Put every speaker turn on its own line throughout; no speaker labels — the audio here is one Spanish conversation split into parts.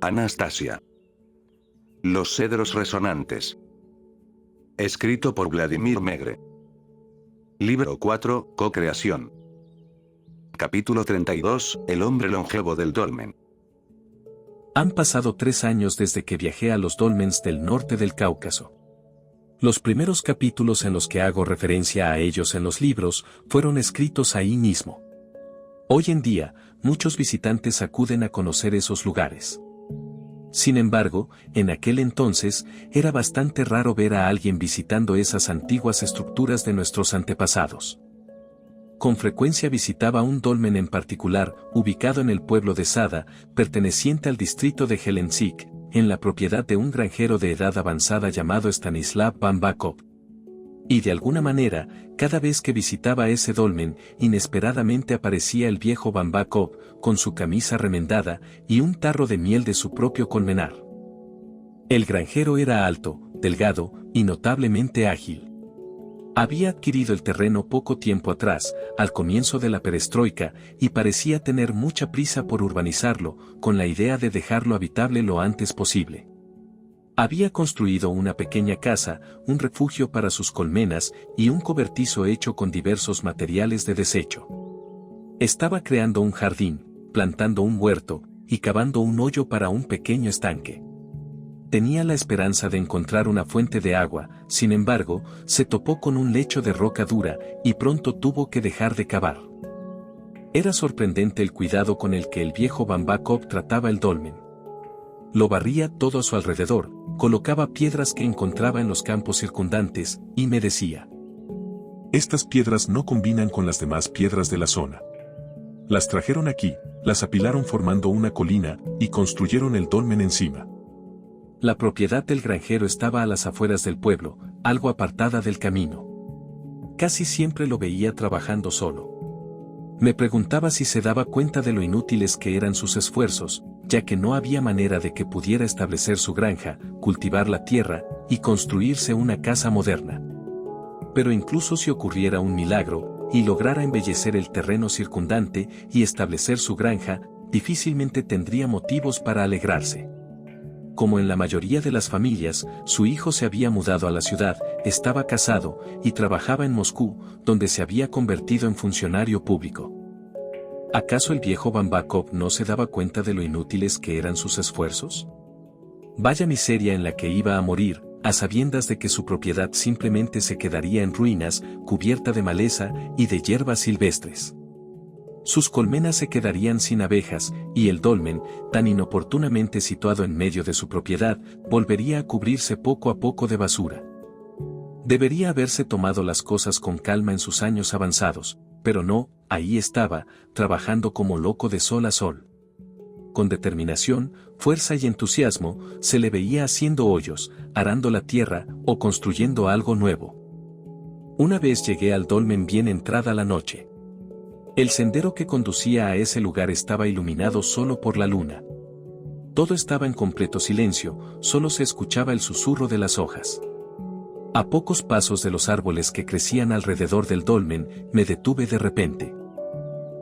Anastasia. Los cedros resonantes. Escrito por Vladimir Megre. Libro 4, Co-creación. Capítulo 32, El hombre longevo del dolmen.
Han pasado 3 años desde que viajé a los dólmenes del norte del Cáucaso. Los primeros capítulos en los que hago referencia a ellos en los libros fueron escritos ahí mismo. Hoy en día, muchos visitantes acuden a conocer esos lugares. Sin embargo, en aquel entonces, era bastante raro ver a alguien visitando esas antiguas estructuras de nuestros antepasados. Con frecuencia visitaba un dolmen en particular, ubicado en el pueblo de Sada, perteneciente al distrito de Gelendzhik, en la propiedad de un granjero de edad avanzada llamado Stanislav Bambakov. Y de alguna manera, cada vez que visitaba ese dolmen, inesperadamente aparecía el viejo Bambakov, con su camisa remendada y un tarro de miel de su propio colmenar. El granjero era alto, delgado y notablemente ágil. Había adquirido el terreno poco tiempo atrás, al comienzo de la perestroika, y parecía tener mucha prisa por urbanizarlo, con la idea de dejarlo habitable lo antes posible. Había construido una pequeña casa, un refugio para sus colmenas y un cobertizo hecho con diversos materiales de desecho. Estaba creando un jardín, plantando un huerto y cavando un hoyo para un pequeño estanque. Tenía la esperanza de encontrar una fuente de agua, sin embargo, se topó con un lecho de roca dura y pronto tuvo que dejar de cavar. Era sorprendente el cuidado con el que el viejo Bambakov trataba el dolmen. Lo barría todo a su alrededor, colocaba piedras que encontraba en los campos circundantes, y me decía:
estas piedras no combinan con las demás piedras de la zona. Las trajeron aquí, las apilaron formando una colina, y construyeron el dolmen encima.
La propiedad del granjero estaba a las afueras del pueblo, algo apartada del camino. Casi siempre lo veía trabajando solo. Me preguntaba si se daba cuenta de lo inútiles que eran sus esfuerzos, ya que no había manera de que pudiera establecer su granja, cultivar la tierra y construirse una casa moderna. Pero incluso si ocurriera un milagro, y lograra embellecer el terreno circundante y establecer su granja, difícilmente tendría motivos para alegrarse. Como en la mayoría de las familias, su hijo se había mudado a la ciudad, estaba casado y trabajaba en Moscú, donde se había convertido en funcionario público. ¿Acaso el viejo Bambakov no se daba cuenta de lo inútiles que eran sus esfuerzos? Vaya miseria en la que iba a morir, a sabiendas de que su propiedad simplemente se quedaría en ruinas, cubierta de maleza y de hierbas silvestres. Sus colmenas se quedarían sin abejas, y el dolmen, tan inoportunamente situado en medio de su propiedad, volvería a cubrirse poco a poco de basura. Debería haberse tomado las cosas con calma en sus años avanzados, pero no, ahí estaba, trabajando como loco de sol a sol. Con determinación, fuerza y entusiasmo, se le veía haciendo hoyos, arando la tierra o construyendo algo nuevo. Una vez llegué al dolmen bien entrada la noche. El sendero que conducía a ese lugar estaba iluminado solo por la luna. Todo estaba en completo silencio, solo se escuchaba el susurro de las hojas. A pocos pasos de los árboles que crecían alrededor del dolmen, me detuve de repente.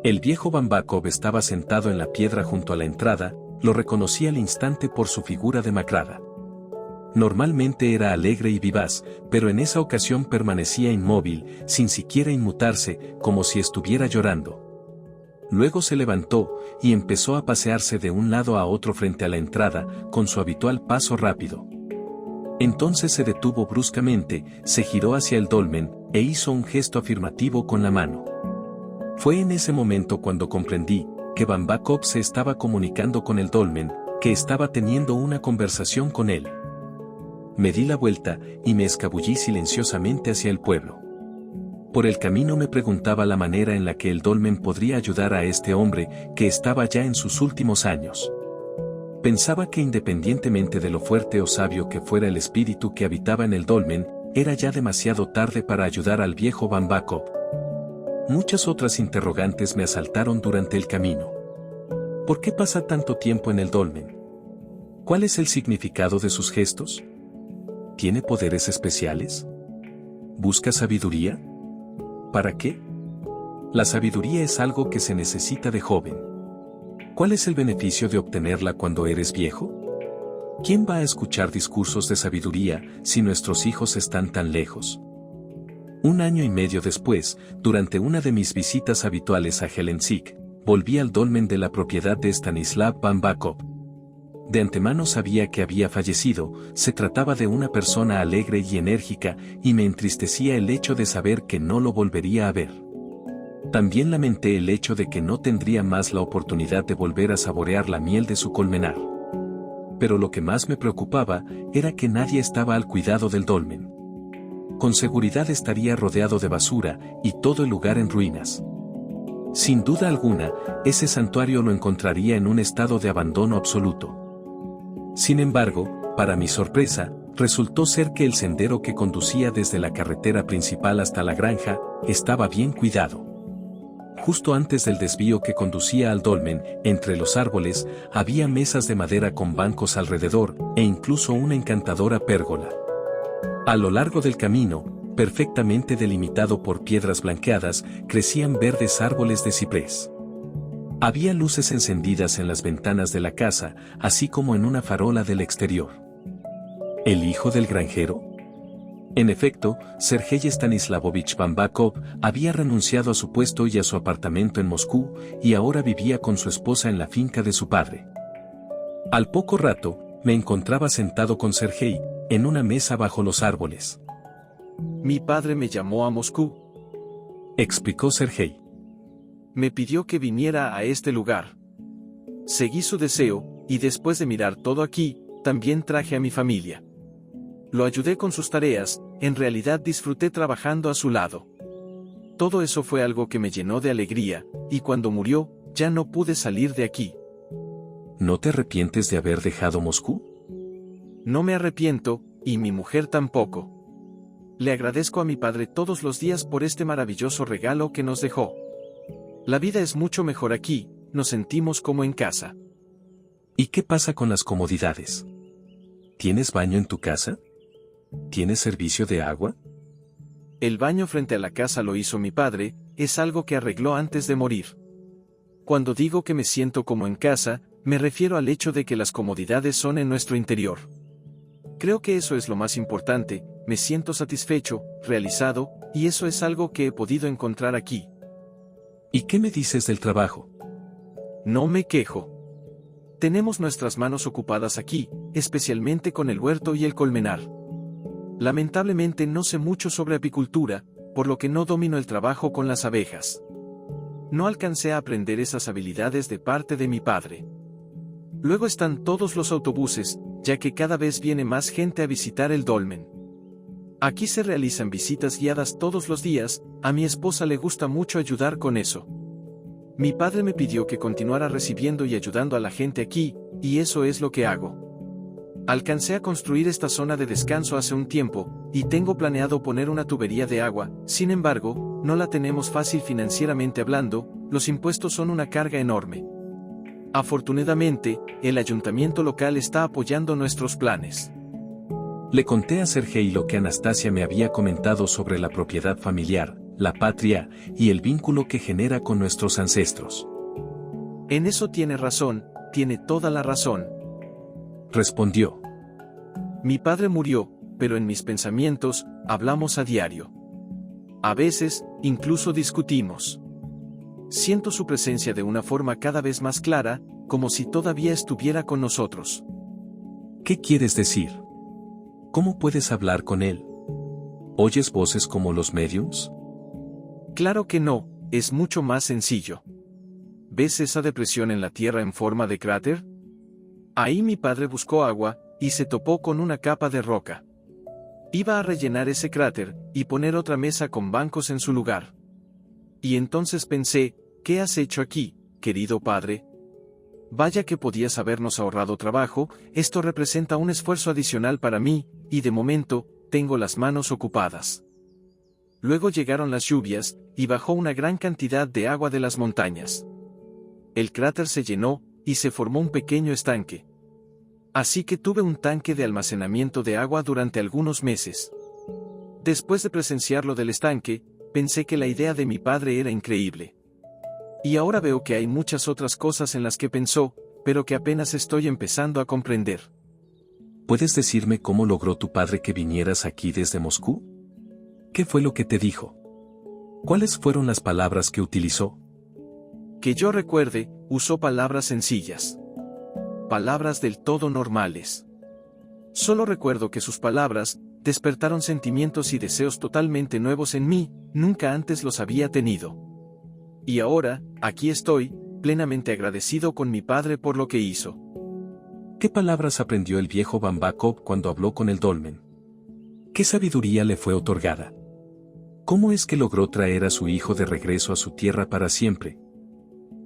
El viejo Bambakov estaba sentado en la piedra junto a la entrada, lo reconocí al instante por su figura demacrada. Normalmente era alegre y vivaz, pero en esa ocasión permanecía inmóvil, sin siquiera inmutarse, como si estuviera llorando. Luego se levantó, y empezó a pasearse de un lado a otro frente a la entrada, con su habitual paso rápido. Entonces se detuvo bruscamente, se giró hacia el dolmen, e hizo un gesto afirmativo con la mano. Fue en ese momento cuando comprendí que Bambakov se estaba comunicando con el dolmen, que estaba teniendo una conversación con él. Me di la vuelta, y me escabullí silenciosamente hacia el pueblo. Por el camino me preguntaba la manera en la que el dolmen podría ayudar a este hombre, que estaba ya en sus últimos años. Pensaba que independientemente de lo fuerte o sabio que fuera el espíritu que habitaba en el dolmen, era ya demasiado tarde para ayudar al viejo Bambakov. Muchas otras interrogantes me asaltaron durante el camino. ¿Por qué pasa tanto tiempo en el dolmen? ¿Cuál es el significado de sus gestos? ¿Tiene poderes especiales? ¿Busca sabiduría? ¿Para qué? La sabiduría es algo que se necesita de joven. ¿Cuál es el beneficio de obtenerla cuando eres viejo? ¿Quién va a escuchar discursos de sabiduría si nuestros hijos están tan lejos? 1 año y medio después, durante una de mis visitas habituales a Helsinki, volví al dolmen de la propiedad de Stanislav Bambakov. De antemano sabía que había fallecido, se trataba de una persona alegre y enérgica, y me entristecía el hecho de saber que no lo volvería a ver. También lamenté el hecho de que no tendría más la oportunidad de volver a saborear la miel de su colmenar. Pero lo que más me preocupaba era que nadie estaba al cuidado del dolmen. Con seguridad estaría rodeado de basura y todo el lugar en ruinas. Sin duda alguna, ese santuario lo encontraría en un estado de abandono absoluto. Sin embargo, para mi sorpresa, resultó ser que el sendero que conducía desde la carretera principal hasta la granja estaba bien cuidado. Justo antes del desvío que conducía al dolmen, entre los árboles, había mesas de madera con bancos alrededor, e incluso una encantadora pérgola. A lo largo del camino, perfectamente delimitado por piedras blanqueadas, crecían verdes árboles de ciprés. Había luces encendidas en las ventanas de la casa, así como en una farola del exterior. ¿El hijo del granjero? En efecto, Sergei Stanislavovich Bambakov había renunciado a su puesto y a su apartamento en Moscú, y ahora vivía con su esposa en la finca de su padre. Al poco rato, me encontraba sentado con Sergei, en una mesa bajo los árboles.
Mi padre me llamó a Moscú,
explicó Sergei.
Me pidió que viniera a este lugar. Seguí su deseo, y después de mirar todo aquí, también traje a mi familia. Lo ayudé con sus tareas, en realidad disfruté trabajando a su lado. Todo eso fue algo que me llenó de alegría, y cuando murió, ya no pude salir de aquí.
¿No te arrepientes de haber dejado Moscú?
No me arrepiento, y mi mujer tampoco. Le agradezco a mi padre todos los días por este maravilloso regalo que nos dejó. La vida es mucho mejor aquí, nos sentimos como en casa.
¿Y qué pasa con las comodidades? ¿Tienes baño en tu casa? ¿Tienes servicio de agua?
El baño frente a la casa lo hizo mi padre, es algo que arregló antes de morir. Cuando digo que me siento como en casa, me refiero al hecho de que las comodidades son en nuestro interior. Creo que eso es lo más importante, me siento satisfecho, realizado, y eso es algo que he podido encontrar aquí.
¿Y qué me dices del trabajo?
No me quejo. Tenemos nuestras manos ocupadas aquí, especialmente con el huerto y el colmenar. Lamentablemente no sé mucho sobre apicultura, por lo que no domino el trabajo con las abejas. No alcancé a aprender esas habilidades de parte de mi padre. Luego están todos los autobuses, ya que cada vez viene más gente a visitar el dolmen. Aquí se realizan visitas guiadas todos los días, a mi esposa le gusta mucho ayudar con eso. Mi padre me pidió que continuara recibiendo y ayudando a la gente aquí, y eso es lo que hago. Alcancé a construir esta zona de descanso hace un tiempo, y tengo planeado poner una tubería de agua, sin embargo, no la tenemos fácil financieramente hablando, los impuestos son una carga enorme. Afortunadamente, el ayuntamiento local está apoyando nuestros planes.
Le conté a Sergei lo que Anastasia me había comentado sobre la propiedad familiar, la patria, y el vínculo que genera con nuestros ancestros.
En eso tiene razón, tiene toda la razón,
respondió.
Mi padre murió, pero en mis pensamientos, hablamos a diario. A veces, incluso discutimos. Siento su presencia de una forma cada vez más clara, como si todavía estuviera con nosotros.
¿Qué quieres decir? ¿Cómo puedes hablar con él? ¿Oyes voces como los mediums?
Claro que no, es mucho más sencillo. ¿Ves esa depresión en la tierra en forma de cráter? Ahí mi padre buscó agua, y se topó con una capa de roca. Iba a rellenar ese cráter, y poner otra mesa con bancos en su lugar. Y entonces pensé, ¿qué has hecho aquí, querido padre? Vaya que podías habernos ahorrado trabajo, esto representa un esfuerzo adicional para mí, y de momento, tengo las manos ocupadas. Luego llegaron las lluvias, y bajó una gran cantidad de agua de las montañas. El cráter se llenó, y se formó un pequeño estanque. Así que tuve un tanque de almacenamiento de agua durante algunos meses. Después de presenciar lo del estanque, pensé que la idea de mi padre era increíble. Y ahora veo que hay muchas otras cosas en las que pensó, pero que apenas estoy empezando a comprender.
¿Puedes decirme cómo logró tu padre que vinieras aquí desde Moscú? ¿Qué fue lo que te dijo? ¿Cuáles fueron las palabras que utilizó?
Que yo recuerde, usó palabras sencillas. Palabras del todo normales. Solo recuerdo que sus palabras despertaron sentimientos y deseos totalmente nuevos en mí, nunca antes los había tenido. Y ahora, aquí estoy, plenamente agradecido con mi padre por lo que hizo.
¿Qué palabras aprendió el viejo Bambakov cuando habló con el dolmen? ¿Qué sabiduría le fue otorgada? ¿Cómo es que logró traer a su hijo de regreso a su tierra para siempre?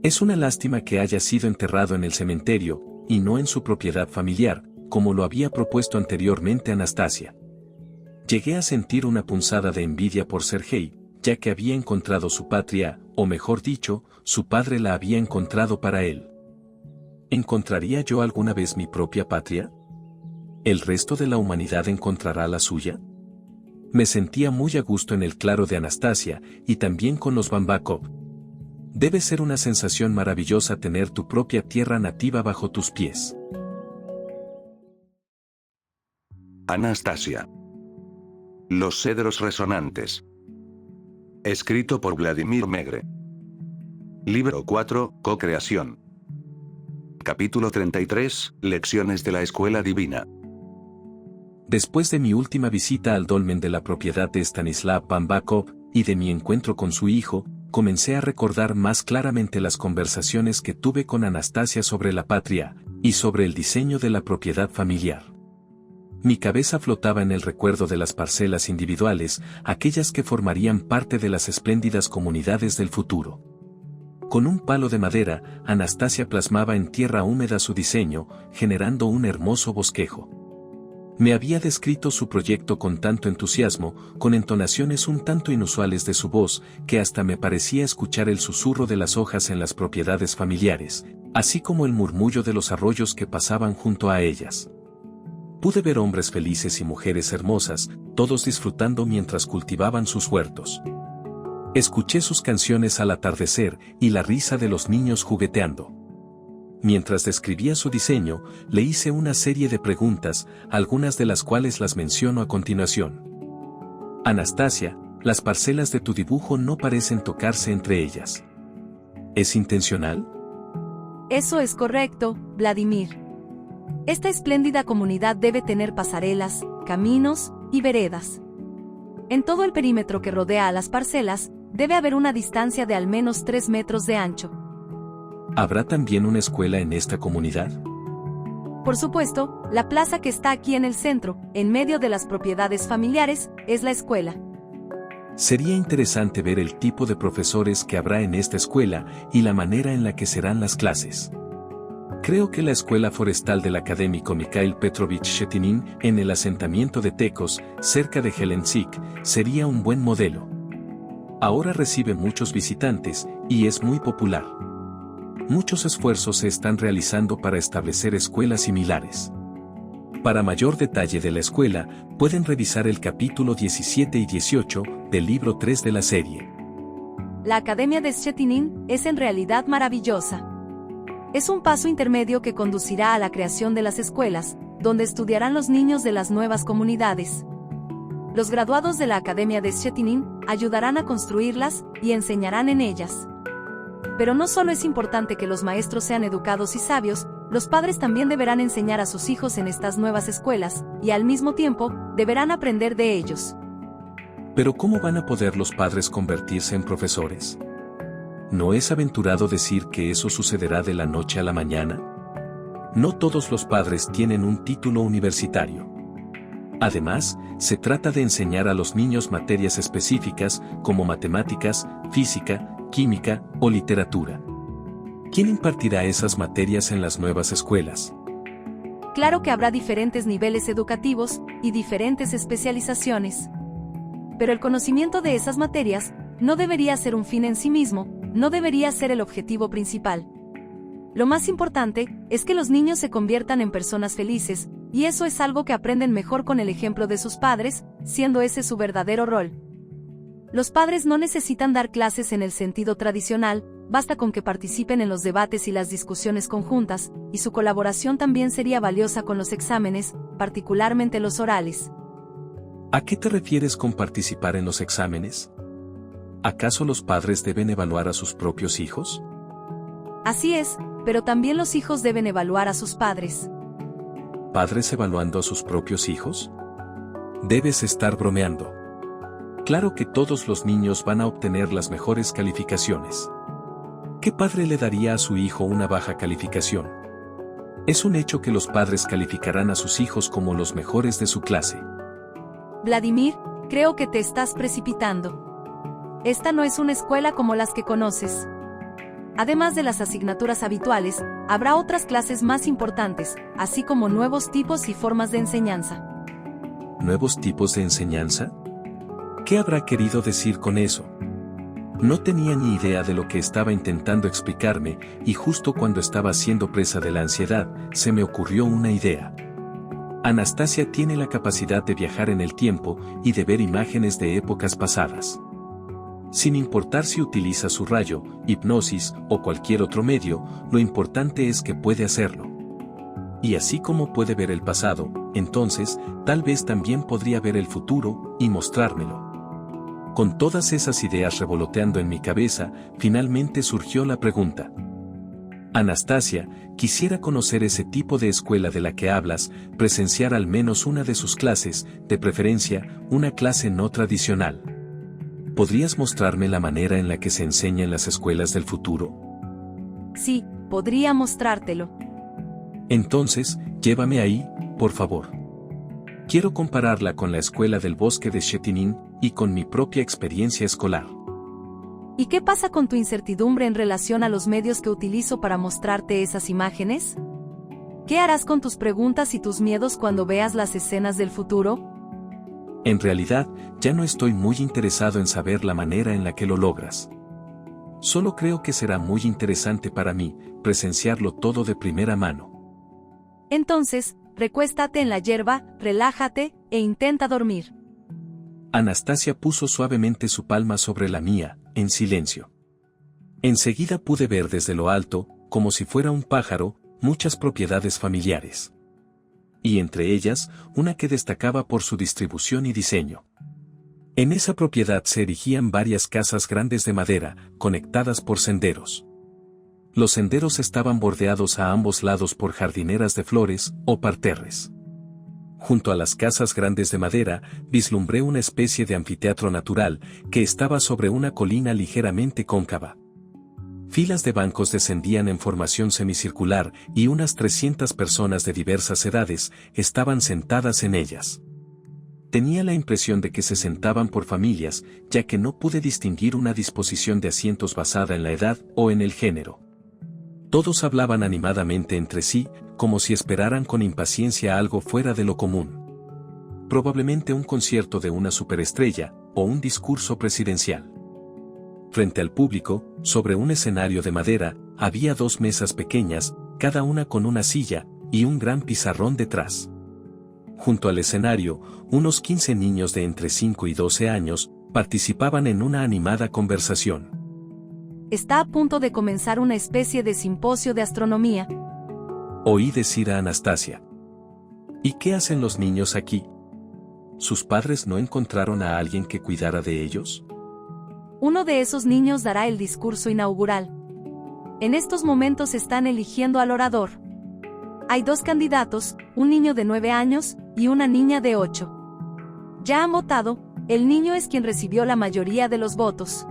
Es una lástima que haya sido enterrado en el cementerio, y no en su propiedad familiar, como lo había propuesto anteriormente Anastasia. Llegué a sentir una punzada de envidia por Sergei, ya que había encontrado su patria, o mejor dicho, su padre la había encontrado para él. ¿Encontraría yo alguna vez mi propia patria? ¿El resto de la humanidad encontrará la suya? Me sentía muy a gusto en el claro de Anastasia, y también con los Bambakov. Debe ser una sensación maravillosa tener tu propia tierra nativa bajo tus pies.
Anastasia. Los cedros resonantes. Escrito por Vladimir Megre. Libro 4, Co-creación. Capítulo 33, Lecciones de la Escuela Divina.
Después de mi última visita al dolmen de la propiedad de Stanislav Bambakov, y de mi encuentro con su hijo, comencé a recordar más claramente las conversaciones que tuve con Anastasia sobre la patria, y sobre el diseño de la propiedad familiar. Mi cabeza flotaba en el recuerdo de las parcelas individuales, aquellas que formarían parte de las espléndidas comunidades del futuro. Con un palo de madera, Anastasia plasmaba en tierra húmeda su diseño, generando un hermoso bosquejo. Me había descrito su proyecto con tanto entusiasmo, con entonaciones un tanto inusuales de su voz, que hasta me parecía escuchar el susurro de las hojas en las propiedades familiares, así como el murmullo de los arroyos que pasaban junto a ellas. Pude ver hombres felices y mujeres hermosas, todos disfrutando mientras cultivaban sus huertos. Escuché sus canciones al atardecer y la risa de los niños jugueteando. Mientras describía su diseño, le hice una serie de preguntas, algunas de las cuales las menciono a continuación. Anastasia, las parcelas de tu dibujo no parecen tocarse entre ellas. ¿Es intencional?
Eso es correcto, Vladimir. Esta espléndida comunidad debe tener pasarelas, caminos y veredas. En todo el perímetro que rodea a las parcelas, debe haber una distancia de al menos 3 metros de ancho.
¿Habrá también una escuela en esta comunidad?
Por supuesto, la plaza que está aquí en el centro, en medio de las propiedades familiares, es la escuela.
Sería interesante ver el tipo de profesores que habrá en esta escuela y la manera en la que serán las clases. Creo que la escuela forestal del académico Mikhail Petrovich Shetinin, en el asentamiento de Tecos, cerca de Helsinki, sería un buen modelo. Ahora recibe muchos visitantes, y es muy popular. Muchos esfuerzos se están realizando para establecer escuelas similares. Para mayor detalle de la escuela, pueden revisar el capítulo 17 y 18 del libro 3 de la serie.
La Academia de Shetinin es en realidad maravillosa. Es un paso intermedio que conducirá a la creación de las escuelas, donde estudiarán los niños de las nuevas comunidades. Los graduados de la Academia de Shetinin ayudarán a construirlas y enseñarán en ellas. Pero no solo es importante que los maestros sean educados y sabios, los padres también deberán enseñar a sus hijos en estas nuevas escuelas, y al mismo tiempo, deberán aprender de ellos.
¿Pero cómo van a poder los padres convertirse en profesores? ¿No es aventurado decir que eso sucederá de la noche a la mañana? No todos los padres tienen un título universitario. Además, se trata de enseñar a los niños materias específicas, como matemáticas, física, química o literatura. ¿Quién impartirá esas materias en las nuevas escuelas?
Claro que habrá diferentes niveles educativos y diferentes especializaciones. Pero el conocimiento de esas materias no debería ser un fin en sí mismo, no debería ser el objetivo principal. Lo más importante es que los niños se conviertan en personas felices, y eso es algo que aprenden mejor con el ejemplo de sus padres, siendo ese su verdadero rol. Los padres no necesitan dar clases en el sentido tradicional, basta con que participen en los debates y las discusiones conjuntas, y su colaboración también sería valiosa con los exámenes, particularmente los orales.
¿A qué te refieres con participar en los exámenes? ¿Acaso los padres deben evaluar a sus propios hijos?
Así es, pero también los hijos deben evaluar a sus padres.
¿Padres evaluando a sus propios hijos? Debes estar bromeando. Claro que todos los niños van a obtener las mejores calificaciones. ¿Qué padre le daría a su hijo una baja calificación? Es un hecho que los padres calificarán a sus hijos como los mejores de su clase.
Vladimir, creo que te estás precipitando. Esta no es una escuela como las que conoces. Además de las asignaturas habituales, habrá otras clases más importantes, así como nuevos tipos y formas de enseñanza.
¿Nuevos tipos de enseñanza? ¿Qué habrá querido decir con eso? No tenía ni idea de lo que estaba intentando explicarme, y justo cuando estaba siendo presa de la ansiedad, se me ocurrió una idea. Anastasia tiene la capacidad de viajar en el tiempo y de ver imágenes de épocas pasadas. Sin importar si utiliza su rayo, hipnosis o cualquier otro medio, lo importante es que puede hacerlo. Y así como puede ver el pasado, entonces, tal vez también podría ver el futuro y mostrármelo. Con todas esas ideas revoloteando en mi cabeza, finalmente surgió la pregunta. Anastasia, quisiera conocer ese tipo de escuela de la que hablas, presenciar al menos una de sus clases, de preferencia, una clase no tradicional. ¿Podrías mostrarme la manera en la que se enseña en las escuelas del futuro?
Sí, podría mostrártelo.
Entonces, llévame ahí, por favor. Quiero compararla con la escuela del bosque de Chetinin y con mi propia experiencia escolar.
¿Y qué pasa con tu incertidumbre en relación a los medios que utilizo para mostrarte esas imágenes? ¿Qué harás con tus preguntas y tus miedos cuando veas las escenas del futuro?
En realidad, ya no estoy muy interesado en saber la manera en la que lo logras. Solo creo que será muy interesante para mí, presenciarlo todo de primera mano.
Entonces, recuéstate en la hierba, relájate, e intenta dormir.
Anastasia puso suavemente su palma sobre la mía, en silencio. Enseguida pude ver desde lo alto, como si fuera un pájaro, muchas propiedades familiares. Y entre ellas, una que destacaba por su distribución y diseño. En esa propiedad se erigían varias casas grandes de madera, conectadas por senderos. Los senderos estaban bordeados a ambos lados por jardineras de flores o parterres. Junto a las casas grandes de madera, vislumbré una especie de anfiteatro natural que estaba sobre una colina ligeramente cóncava. Filas de bancos descendían en formación semicircular y unas 300 personas de diversas edades estaban sentadas en ellas. Tenía la impresión de que se sentaban por familias, ya que no pude distinguir una disposición de asientos basada en la edad o en el género. Todos hablaban animadamente entre sí, como si esperaran con impaciencia algo fuera de lo común. Probablemente un concierto de una superestrella, o un discurso presidencial. Frente al público, sobre un escenario de madera, había 2 mesas pequeñas, cada una con una silla, y un gran pizarrón detrás. Junto al escenario, unos 15 niños de entre 5 y 12 años, participaban en una animada conversación.
Está a punto de comenzar una especie de simposio de astronomía.
Oí decir a Anastasia. ¿Y qué hacen los niños aquí? ¿Sus padres no encontraron a alguien que cuidara de ellos?
Uno de esos niños dará el discurso inaugural. En estos momentos están eligiendo al orador. Hay 2 candidatos, un niño de 9 años y una niña de 8. Ya han votado, el niño es quien recibió la mayoría de los votos.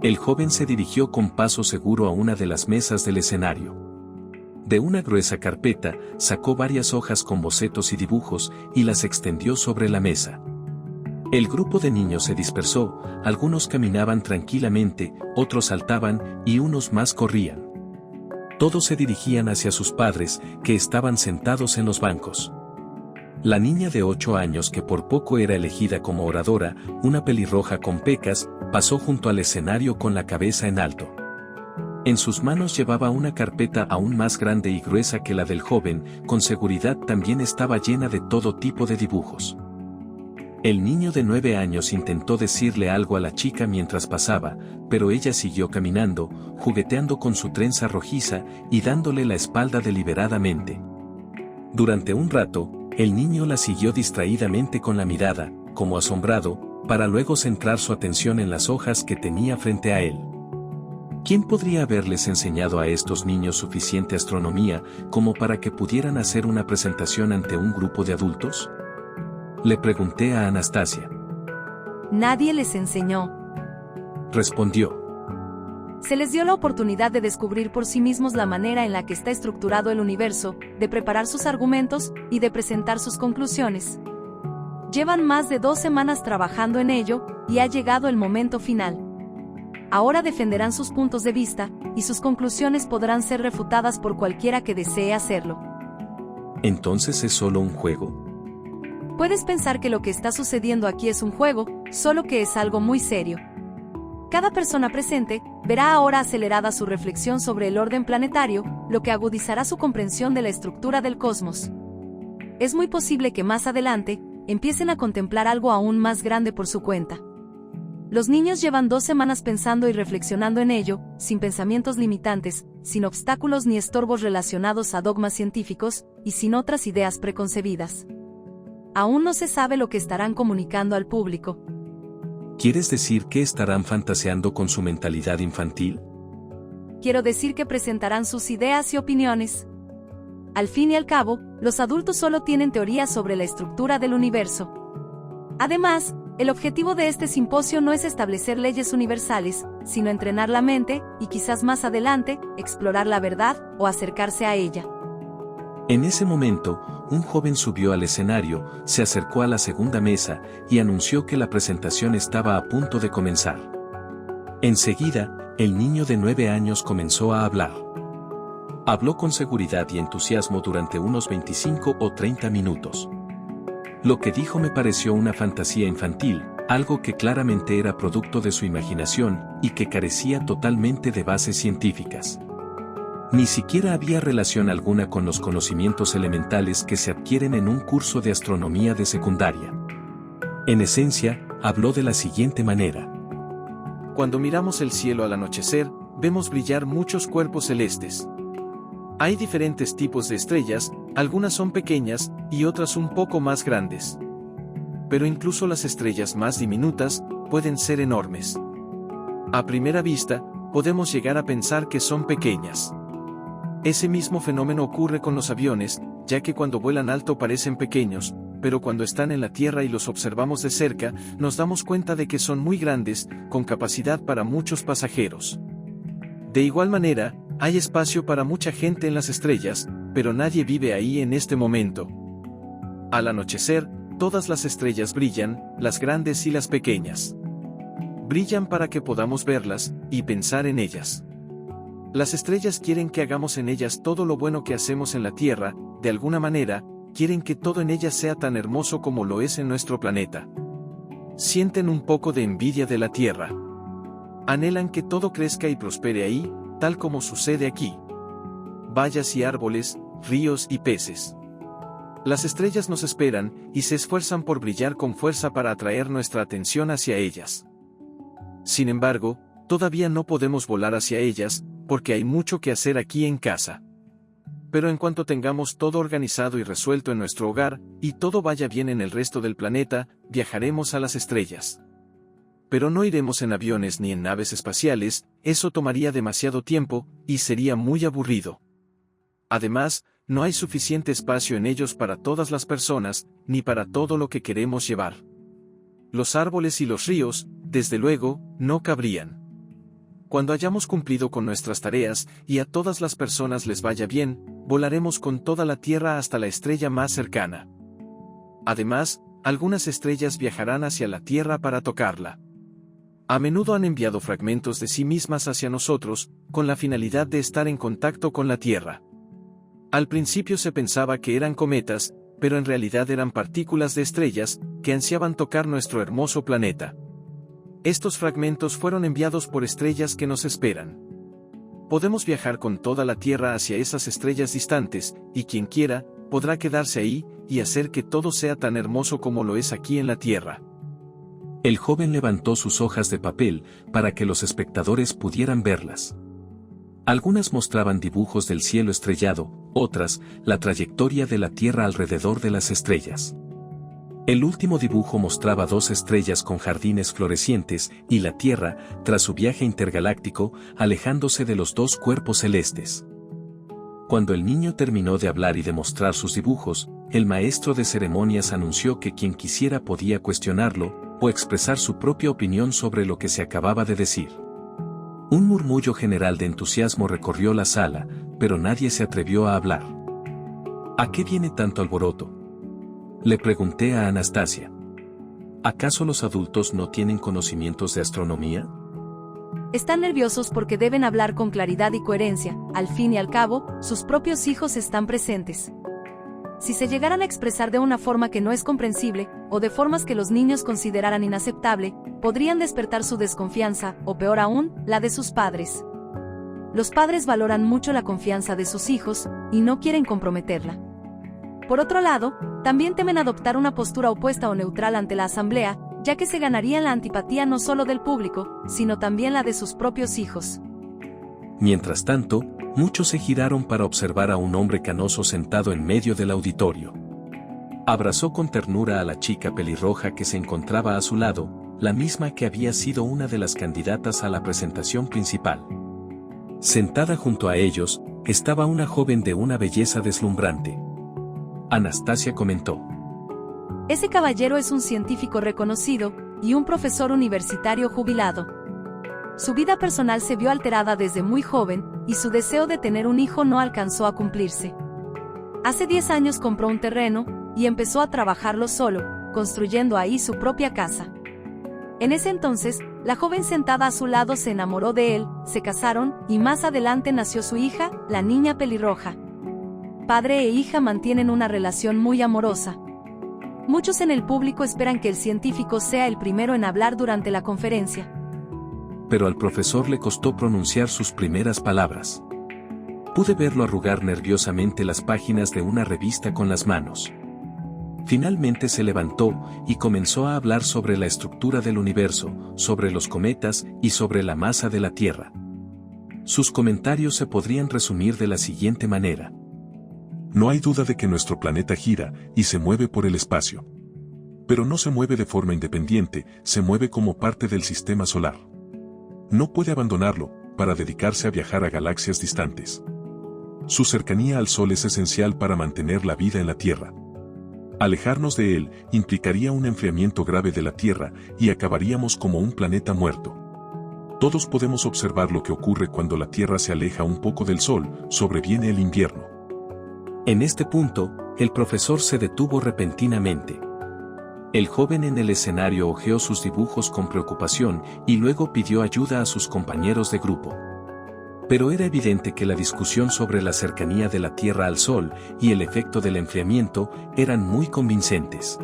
El joven se dirigió con paso seguro a una de las mesas del escenario. De una gruesa carpeta, sacó varias hojas con bocetos y dibujos y las extendió sobre la mesa. El grupo de niños se dispersó, algunos caminaban tranquilamente, otros saltaban y unos más corrían. Todos se dirigían hacia sus padres, que estaban sentados en los bancos. La niña de 8 años que por poco era elegida como oradora, una pelirroja con pecas, pasó junto al escenario con la cabeza en alto. En sus manos llevaba una carpeta aún más grande y gruesa que la del joven, con seguridad también estaba llena de todo tipo de dibujos. El niño de 9 años intentó decirle algo a la chica mientras pasaba, pero ella siguió caminando, jugueteando con su trenza rojiza y dándole la espalda deliberadamente. Durante un rato, el niño la siguió distraídamente con la mirada, como asombrado, para luego centrar su atención en las hojas que tenía frente a él. ¿Quién podría haberles enseñado a estos niños suficiente astronomía como para que pudieran hacer una presentación ante un grupo de adultos? Le pregunté a Anastasia.
Nadie les enseñó.
Respondió.
Se les dio la oportunidad de descubrir por sí mismos la manera en la que está estructurado el universo, de preparar sus argumentos y de presentar sus conclusiones. Llevan más de 2 semanas trabajando en ello, y ha llegado el momento final. Ahora defenderán sus puntos de vista, y sus conclusiones podrán ser refutadas por cualquiera que desee hacerlo.
¿Entonces es solo un juego?
Puedes pensar que lo que está sucediendo aquí es un juego, solo que es algo muy serio. Cada persona presente verá ahora acelerada su reflexión sobre el orden planetario, lo que agudizará su comprensión de la estructura del cosmos. Es muy posible que más adelante empiecen a contemplar algo aún más grande por su cuenta. Los niños llevan 2 semanas pensando y reflexionando en ello, sin pensamientos limitantes, sin obstáculos ni estorbos relacionados a dogmas científicos, y sin otras ideas preconcebidas. Aún no se sabe lo que estarán comunicando al público.
¿Quieres decir que estarán fantaseando con su mentalidad infantil?
Quiero decir que presentarán sus ideas y opiniones. Al fin y al cabo, los adultos solo tienen teorías sobre la estructura del universo. Además, el objetivo de este simposio no es establecer leyes universales, sino entrenar la mente, y quizás más adelante, explorar la verdad o acercarse a ella.
En ese momento, un joven subió al escenario, se acercó a la segunda mesa y anunció que la presentación estaba a punto de comenzar. Enseguida, el niño de 9 años comenzó a hablar. Habló con seguridad y entusiasmo durante unos 25 o 30 minutos. Lo que dijo me pareció una fantasía infantil, algo que claramente era producto de su imaginación y que carecía totalmente de bases científicas. Ni siquiera había relación alguna con los conocimientos elementales que se adquieren en un curso de astronomía de secundaria. En esencia, habló de la siguiente manera.
Cuando miramos el cielo al anochecer, vemos brillar muchos cuerpos celestes. Hay diferentes tipos de estrellas, algunas son pequeñas y otras un poco más grandes. Pero incluso las estrellas más diminutas pueden ser enormes. A primera vista, podemos llegar a pensar que son pequeñas. Ese mismo fenómeno ocurre con los aviones, ya que cuando vuelan alto parecen pequeños, pero cuando están en la Tierra y los observamos de cerca, nos damos cuenta de que son muy grandes, con capacidad para muchos pasajeros. De igual manera, hay espacio para mucha gente en las estrellas, pero nadie vive ahí en este momento. Al anochecer, todas las estrellas brillan, las grandes y las pequeñas. Brillan para que podamos verlas y pensar en ellas. Las estrellas quieren que hagamos en ellas todo lo bueno que hacemos en la Tierra, de alguna manera, quieren que todo en ellas sea tan hermoso como lo es en nuestro planeta. Sienten un poco de envidia de la Tierra. Anhelan que todo crezca y prospere ahí, tal como sucede aquí. Vallas y árboles, ríos y peces. Las estrellas nos esperan y se esfuerzan por brillar con fuerza para atraer nuestra atención hacia ellas. Sin embargo, todavía no podemos volar hacia ellas, porque hay mucho que hacer aquí en casa. Pero en cuanto tengamos todo organizado y resuelto en nuestro hogar, y todo vaya bien en el resto del planeta, viajaremos a las estrellas. Pero no iremos en aviones ni en naves espaciales, eso tomaría demasiado tiempo, y sería muy aburrido. Además, no hay suficiente espacio en ellos para todas las personas, ni para todo lo que queremos llevar. Los árboles y los ríos, desde luego, no cabrían. Cuando hayamos cumplido con nuestras tareas, y a todas las personas les vaya bien, volaremos con toda la Tierra hasta la estrella más cercana. Además, algunas estrellas viajarán hacia la Tierra para tocarla. A menudo han enviado fragmentos de sí mismas hacia nosotros, con la finalidad de estar en contacto con la Tierra. Al principio se pensaba que eran cometas, pero en realidad eran partículas de estrellas, que ansiaban tocar nuestro hermoso planeta. Estos fragmentos fueron enviados por estrellas que nos esperan. Podemos viajar con toda la Tierra hacia esas estrellas distantes, y quien quiera, podrá quedarse ahí, y hacer que todo sea tan hermoso como lo es aquí en la Tierra.
El joven levantó sus hojas de papel para que los espectadores pudieran verlas. Algunas mostraban dibujos del cielo estrellado, otras, la trayectoria de la Tierra alrededor de las estrellas. El último dibujo mostraba 2 estrellas con jardines florecientes y la Tierra, tras su viaje intergaláctico, alejándose de los 2 cuerpos celestes. Cuando el niño terminó de hablar y de mostrar sus dibujos, el maestro de ceremonias anunció que quien quisiera podía cuestionarlo o expresar su propia opinión sobre lo que se acababa de decir. Un murmullo general de entusiasmo recorrió la sala, pero nadie se atrevió a hablar. ¿A qué viene tanto alboroto?, le pregunté a Anastasia. ¿Acaso los adultos no tienen conocimientos de astronomía?
Están nerviosos porque deben hablar con claridad y coherencia. Al fin y al cabo, sus propios hijos están presentes. Si se llegaran a expresar de una forma que no es comprensible, o de formas que los niños consideraran inaceptable, podrían despertar su desconfianza, o peor aún, la de sus padres. Los padres valoran mucho la confianza de sus hijos, y no quieren comprometerla. Por otro lado, también temen adoptar una postura opuesta o neutral ante la asamblea, ya que se ganarían la antipatía no solo del público, sino también la de sus propios hijos.
Mientras tanto, muchos se giraron para observar a un hombre canoso sentado en medio del auditorio. Abrazó con ternura a la chica pelirroja que se encontraba a su lado, la misma que había sido una de las candidatas a la presentación principal. Sentada junto a ellos, estaba una joven de una belleza deslumbrante. Anastasia comentó:
Ese caballero es un científico reconocido, y un profesor universitario jubilado. Su vida personal se vio alterada desde muy joven, y su deseo de tener un hijo no alcanzó a cumplirse. Hace 10 años compró un terreno, y empezó a trabajarlo solo, construyendo ahí su propia casa. En ese entonces, la joven sentada a su lado se enamoró de él, se casaron, y más adelante nació su hija, la niña pelirroja. Padre e hija mantienen una relación muy amorosa. Muchos en el público esperan que el científico sea el primero en hablar durante la conferencia.
Pero al profesor le costó pronunciar sus primeras palabras. Pude verlo arrugar nerviosamente las páginas de una revista con las manos. Finalmente se levantó y comenzó a hablar sobre la estructura del universo, sobre los cometas y sobre la masa de la Tierra. Sus comentarios se podrían resumir de la siguiente manera:
No hay duda de que nuestro planeta gira y se mueve por el espacio. Pero no se mueve de forma independiente, se mueve como parte del sistema solar. No puede abandonarlo para dedicarse a viajar a galaxias distantes. Su cercanía al Sol es esencial para mantener la vida en la Tierra. Alejarnos de él implicaría un enfriamiento grave de la Tierra y acabaríamos como un planeta muerto. Todos podemos observar lo que ocurre cuando la Tierra se aleja un poco del Sol, sobreviene el invierno.
En este punto, el profesor se detuvo repentinamente. El joven en el escenario hojeó sus dibujos con preocupación y luego pidió ayuda a sus compañeros de grupo. Pero era evidente que la discusión sobre la cercanía de la Tierra al Sol y el efecto del enfriamiento eran muy convincentes.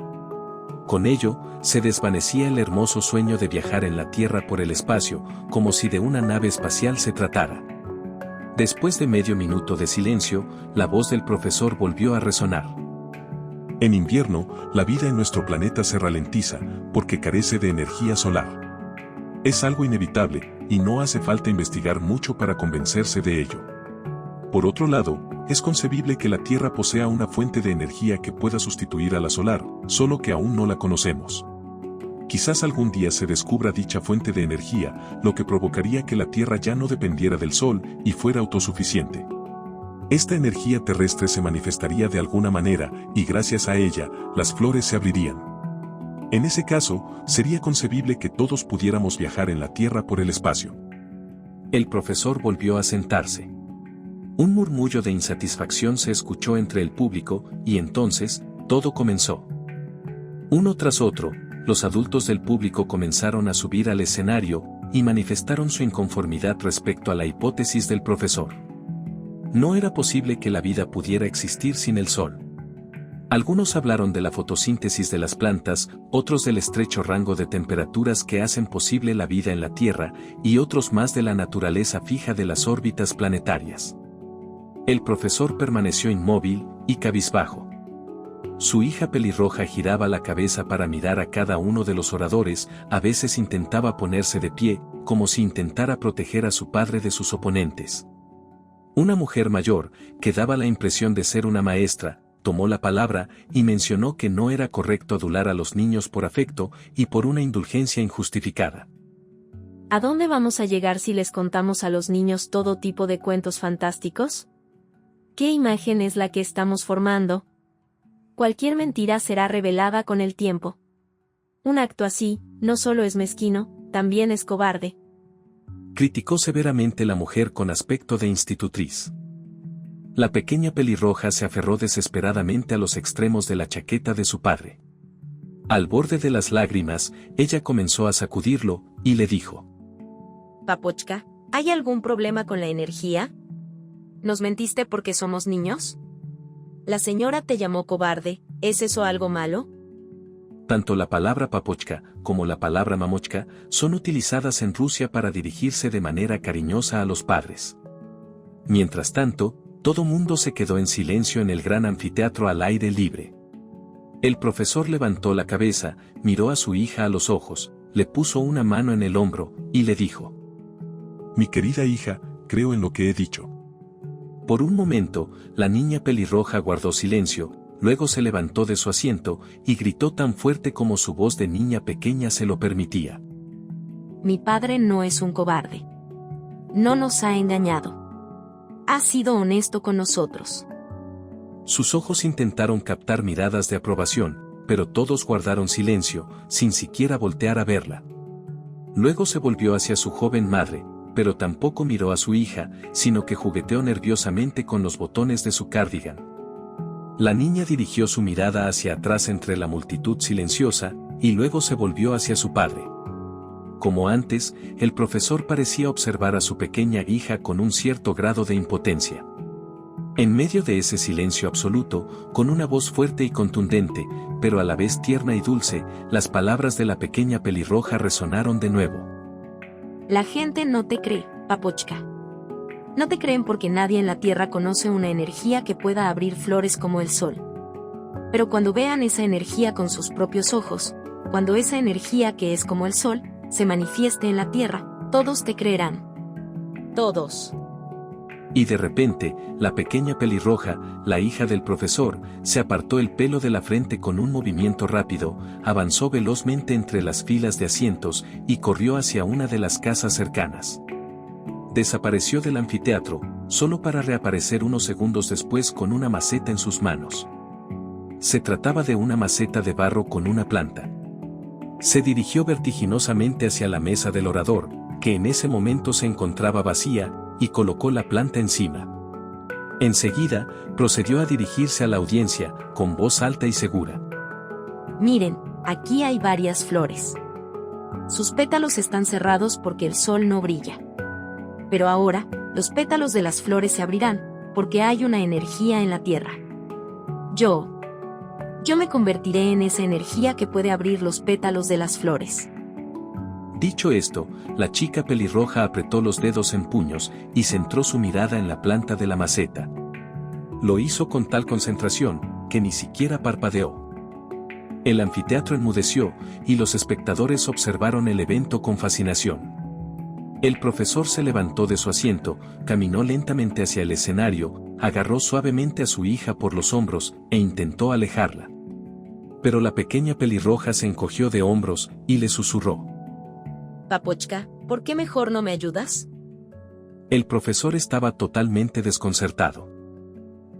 Con ello, se desvanecía el hermoso sueño de viajar en la Tierra por el espacio, como si de una nave espacial se tratara. Después de medio minuto de silencio, la voz del profesor volvió a resonar.
En invierno, la vida en nuestro planeta se ralentiza, porque carece de energía solar. Es algo inevitable, y no hace falta investigar mucho para convencerse de ello. Por otro lado, es concebible que la Tierra posea una fuente de energía que pueda sustituir a la solar, solo que aún no la conocemos. Quizás algún día se descubra dicha fuente de energía, lo que provocaría que la Tierra ya no dependiera del Sol y fuera autosuficiente. Esta energía terrestre se manifestaría de alguna manera, y gracias a ella, las flores se abrirían. En ese caso, sería concebible que todos pudiéramos viajar en la Tierra por el espacio.
El profesor volvió a sentarse. Un murmullo de insatisfacción se escuchó entre el público, y entonces, todo comenzó. Uno tras otro, los adultos del público comenzaron a subir al escenario, y manifestaron su inconformidad respecto a la hipótesis del profesor. No era posible que la vida pudiera existir sin el Sol. Algunos hablaron de la fotosíntesis de las plantas, otros del estrecho rango de temperaturas que hacen posible la vida en la Tierra, y otros más de la naturaleza fija de las órbitas planetarias. El profesor permaneció inmóvil y cabizbajo. Su hija pelirroja giraba la cabeza para mirar a cada uno de los oradores, a veces intentaba ponerse de pie, como si intentara proteger a su padre de sus oponentes. Una mujer mayor, que daba la impresión de ser una maestra, tomó la palabra y mencionó que no era correcto adular a los niños por afecto y por una indulgencia injustificada.
¿A dónde vamos a llegar si les contamos a los niños todo tipo de cuentos fantásticos? ¿Qué imagen es la que estamos formando? Cualquier mentira será revelada con el tiempo. Un acto así, no solo es mezquino, también es cobarde.
Criticó severamente la mujer con aspecto de institutriz. La pequeña pelirroja se aferró desesperadamente a los extremos de la chaqueta de su padre. Al borde de las lágrimas, ella comenzó a sacudirlo, y le dijo:
Papochka, ¿hay algún problema con la energía? ¿Nos mentiste porque somos niños? La señora te llamó cobarde, ¿es eso algo malo?
Tanto la palabra papochka como la palabra mamochka son utilizadas en Rusia para dirigirse de manera cariñosa a los padres. Mientras tanto, todo mundo se quedó en silencio en el gran anfiteatro al aire libre. El profesor levantó la cabeza, miró a su hija a los ojos, le puso una mano en el hombro, y le dijo:
Mi querida hija, creo en lo que he dicho.
Por un momento, la niña pelirroja guardó silencio, luego se levantó de su asiento, y gritó tan fuerte como su voz de niña pequeña se lo permitía:
Mi padre no es un cobarde. No nos ha engañado. Ha sido honesto con nosotros.
Sus ojos intentaron captar miradas de aprobación, pero todos guardaron silencio, sin siquiera voltear a verla. Luego se volvió hacia su joven madre, pero tampoco miró a su hija, sino que jugueteó nerviosamente con los botones de su cardigan. La niña dirigió su mirada hacia atrás entre la multitud silenciosa, y luego se volvió hacia su padre. Como antes, el profesor parecía observar a su pequeña hija con un cierto grado de impotencia. En medio de ese silencio absoluto, con una voz fuerte y contundente, pero a la vez tierna y dulce, las palabras de la pequeña pelirroja resonaron de nuevo.
La gente no te cree, Papochka. No te creen porque nadie en la Tierra conoce una energía que pueda abrir flores como el sol. Pero cuando vean esa energía con sus propios ojos, cuando esa energía que es como el sol, se manifieste en la Tierra, todos te creerán. Todos.
Y de repente, la pequeña pelirroja, la hija del profesor, se apartó el pelo de la frente con un movimiento rápido, avanzó velozmente entre las filas de asientos y corrió hacia una de las casas cercanas. Desapareció del anfiteatro, solo para reaparecer unos segundos después con una maceta en sus manos. Se trataba de una maceta de barro con una planta. Se dirigió vertiginosamente hacia la mesa del orador, que en ese momento se encontraba vacía, y colocó la planta encima. Enseguida, procedió a dirigirse a la audiencia, con voz alta y segura.
Miren, aquí hay varias flores. Sus pétalos están cerrados porque el sol no brilla. Pero ahora, los pétalos de las flores se abrirán, porque hay una energía en la tierra. Yo me convertiré en esa energía que puede abrir los pétalos de las flores.
Dicho esto, la chica pelirroja apretó los dedos en puños y centró su mirada en la planta de la maceta. Lo hizo con tal concentración, que ni siquiera parpadeó. El anfiteatro enmudeció, y los espectadores observaron el evento con fascinación. El profesor se levantó de su asiento, caminó lentamente hacia el escenario, agarró suavemente a su hija por los hombros e intentó alejarla. Pero la pequeña pelirroja se encogió de hombros y le susurró:
Papochka, ¿por qué mejor no me ayudas?
El profesor estaba totalmente desconcertado.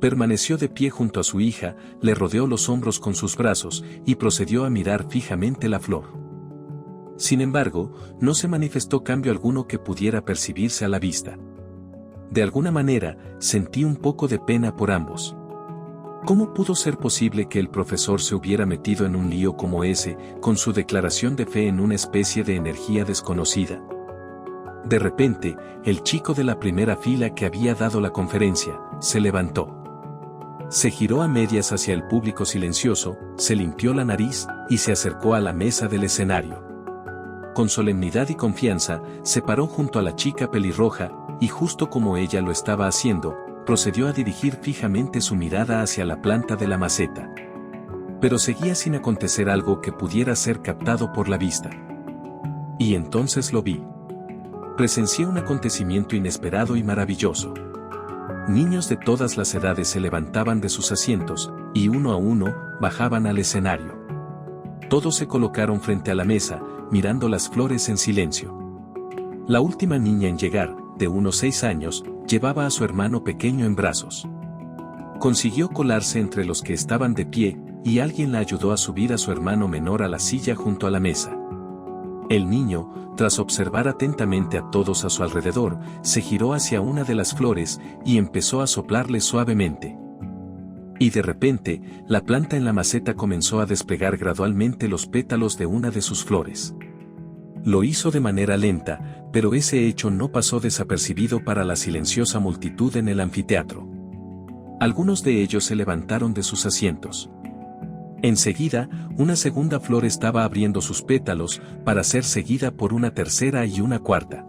Permaneció de pie junto a su hija, le rodeó los hombros con sus brazos y procedió a mirar fijamente la flor. Sin embargo, no se manifestó cambio alguno que pudiera percibirse a la vista. De alguna manera, sentí un poco de pena por ambos. ¿Cómo pudo ser posible que el profesor se hubiera metido en un lío como ese, con su declaración de fe en una especie de energía desconocida? De repente, el chico de la primera fila que había dado la conferencia, se levantó. Se giró a medias hacia el público silencioso, se limpió la nariz, y se acercó a la mesa del escenario. Con solemnidad y confianza, se paró junto a la chica pelirroja, y justo como ella lo estaba haciendo, procedió a dirigir fijamente su mirada hacia la planta de la maceta. Pero seguía sin acontecer algo que pudiera ser captado por la vista. Y entonces lo vi. Presencié un acontecimiento inesperado y maravilloso. Niños de todas las edades se levantaban de sus asientos, y uno a uno, bajaban al escenario. Todos se colocaron frente a la mesa, mirando las flores en silencio. La última niña en llegar, de unos 6 años, llevaba a su hermano pequeño en brazos. Consiguió colarse entre los que estaban de pie, y alguien la ayudó a subir a su hermano menor a la silla junto a la mesa. El niño, tras observar atentamente a todos a su alrededor, se giró hacia una de las flores y empezó a soplarle suavemente. Y de repente, la planta en la maceta comenzó a desplegar gradualmente los pétalos de una de sus flores. Lo hizo de manera lenta, pero ese hecho no pasó desapercibido para la silenciosa multitud en el anfiteatro. Algunos de ellos se levantaron de sus asientos. Enseguida, una segunda flor estaba abriendo sus pétalos, para ser seguida por una tercera y una cuarta.